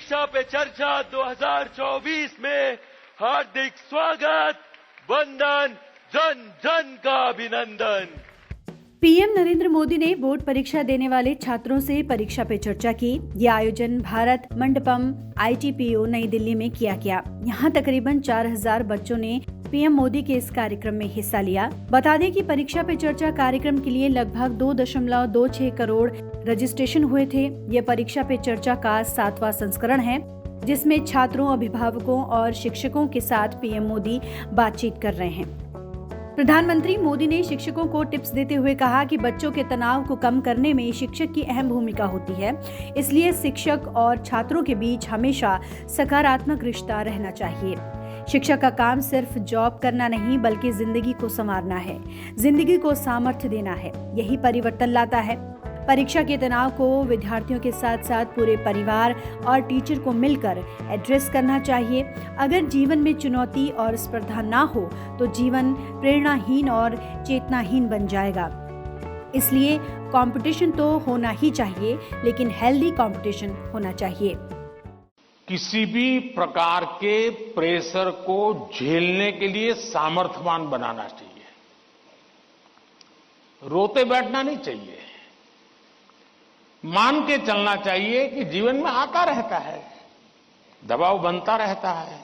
परीक्षा पे चर्चा 2024 में हार्दिक स्वागत, वंदन, जन जन का अभिनंदन। पीएम नरेंद्र मोदी ने बोर्ड परीक्षा देने वाले छात्रों से परीक्षा पे चर्चा की। ये आयोजन भारत मंडपम ITPO नई दिल्ली में किया गया। यहाँ तकरीबन 4000 बच्चों ने पीएम मोदी के इस कार्यक्रम में हिस्सा लिया। बता दें कि परीक्षा पे चर्चा कार्यक्रम के लिए लगभग 2.26 करोड़ रजिस्ट्रेशन हुए थे। ये परीक्षा पे चर्चा का 7वां संस्करण है, जिसमें छात्रों, अभिभावकों और शिक्षकों के साथ पीएम मोदी बातचीत कर रहे हैं। प्रधानमंत्री मोदी ने शिक्षकों को टिप्स देते हुए कहा कि बच्चों के तनाव को कम करने में शिक्षक की अहम भूमिका होती है, इसलिए शिक्षक और छात्रों के बीच हमेशा सकारात्मक रिश्ता रहना चाहिए। शिक्षक का काम सिर्फ जॉब करना नहीं, बल्कि जिंदगी को संवारना है, जिंदगी को सामर्थ्य देना है। यही परिवर्तन लाता है। परीक्षा के तनाव को विद्यार्थियों के साथ साथ पूरे परिवार और टीचर को मिलकर एड्रेस करना चाहिए। अगर जीवन में चुनौती और स्पर्धा ना हो तो जीवन प्रेरणाहीन और चेतनाहीन बन जाएगा। इसलिए कंपटीशन तो होना ही चाहिए, लेकिन हेल्दी कंपटीशन होना चाहिए। किसी भी प्रकार के प्रेशर को झेलने के लिए सामर्थ्यवान बनाना चाहिए। रोते बैठना नहीं चाहिए। मान के चलना चाहिए कि जीवन में आता रहता है, दबाव बनता रहता है,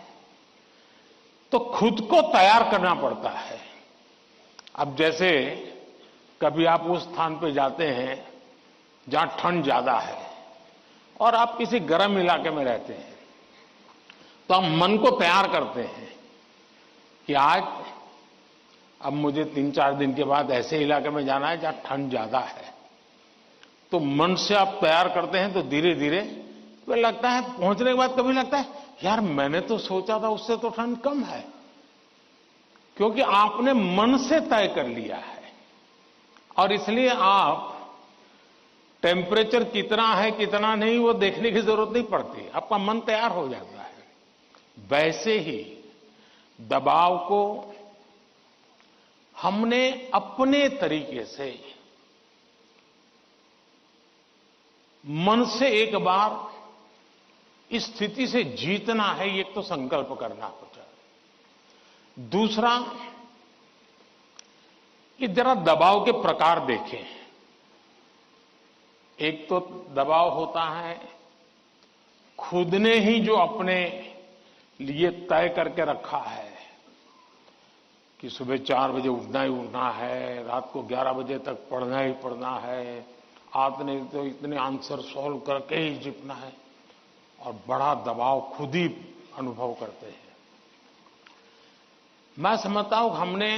तो खुद को तैयार करना पड़ता है। अब जैसे कभी आप उस स्थान पे जाते हैं जहां ठंड ज्यादा है और आप किसी गर्म इलाके में रहते हैं, तो हम मन को तैयार करते हैं कि आज अब मुझे 3-4 दिन के बाद ऐसे इलाके में जाना है जहां ठंड ज्यादा है। तो मन से आप तैयार करते हैं तो धीरे धीरे तो लगता है, पहुंचने के बाद कभी लगता है यार मैंने तो सोचा था उससे तो ठंड कम है, क्योंकि आपने मन से तय कर लिया है। और इसलिए आप टेम्परेचर कितना है कितना नहीं वो देखने की जरूरत नहीं पड़ती, आपका मन तैयार हो जाता है। वैसे ही दबाव को हमने अपने तरीके से मन से एक बार इस स्थिति से जीतना है, ये तो संकल्प करना होता है। दूसरा, कि जरा दबाव के प्रकार देखें। एक तो दबाव होता है खुद ने ही जो अपने लिए तय करके रखा है कि सुबह 4 बजे उठना ही उठना है, रात को 11 बजे तक पढ़ना ही पढ़ना है, आपने तो इतने आंसर सॉल्व करके ही जीतना है, और बड़ा दबाव खुद ही अनुभव करते हैं। मैं समझता हूं हमने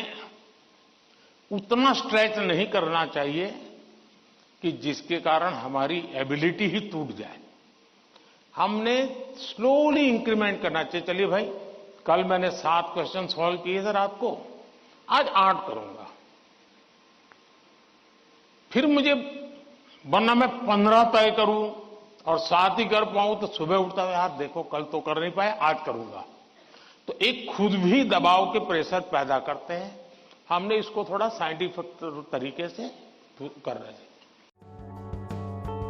उतना स्ट्रेच नहीं करना चाहिए कि जिसके कारण हमारी एबिलिटी ही टूट जाए। हमने स्लोली इंक्रीमेंट करना चाहिए। चलिए भाई, कल मैंने 7 क्वेश्चन सॉल्व किए थे रात को, आज 8 करूंगा। फिर मुझे वरना मैं 15 तय करूं और 7 ही कर पाऊं तो सुबह उठता है यार देखो कल तो कर नहीं पाए, आज करूंगा। तो एक खुद भी दबाव के प्रेशर पैदा करते हैं। हमने इसको थोड़ा साइंटिफिक तरीके से कर रहे हैं।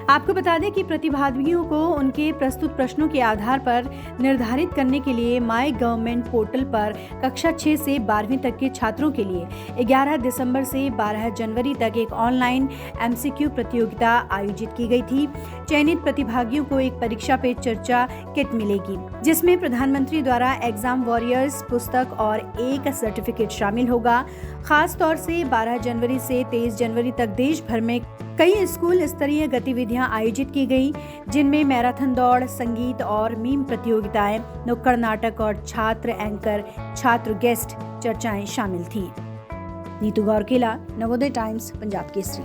आपको बता दें कि प्रतिभागियों को उनके प्रस्तुत प्रश्नों के आधार पर निर्धारित करने के लिए माई गवर्नमेंट पोर्टल पर कक्षा 6 से 12वीं तक के छात्रों के लिए 11 दिसंबर से 12 जनवरी तक एक ऑनलाइन MCQ प्रतियोगिता आयोजित की गई थी। चयनित प्रतिभागियों को एक परीक्षा पे चर्चा किट मिलेगी, जिसमें प्रधानमंत्री द्वारा एग्जाम वॉरियर्स पुस्तक और एक सर्टिफिकेट शामिल होगा। खास तौर से 12 जनवरी से 23 जनवरी तक देश भर में कई स्कूल स्तरीय गतिविधियां आयोजित की गई, जिनमें मैराथन दौड़, संगीत और मीम प्रतियोगिताएं, नुक्कड़ नाटक और छात्र एंकर, छात्र गेस्ट चर्चाएं शामिल थी। नीतू गौरकेला, नवोदय टाइम्स, पंजाब केसरी।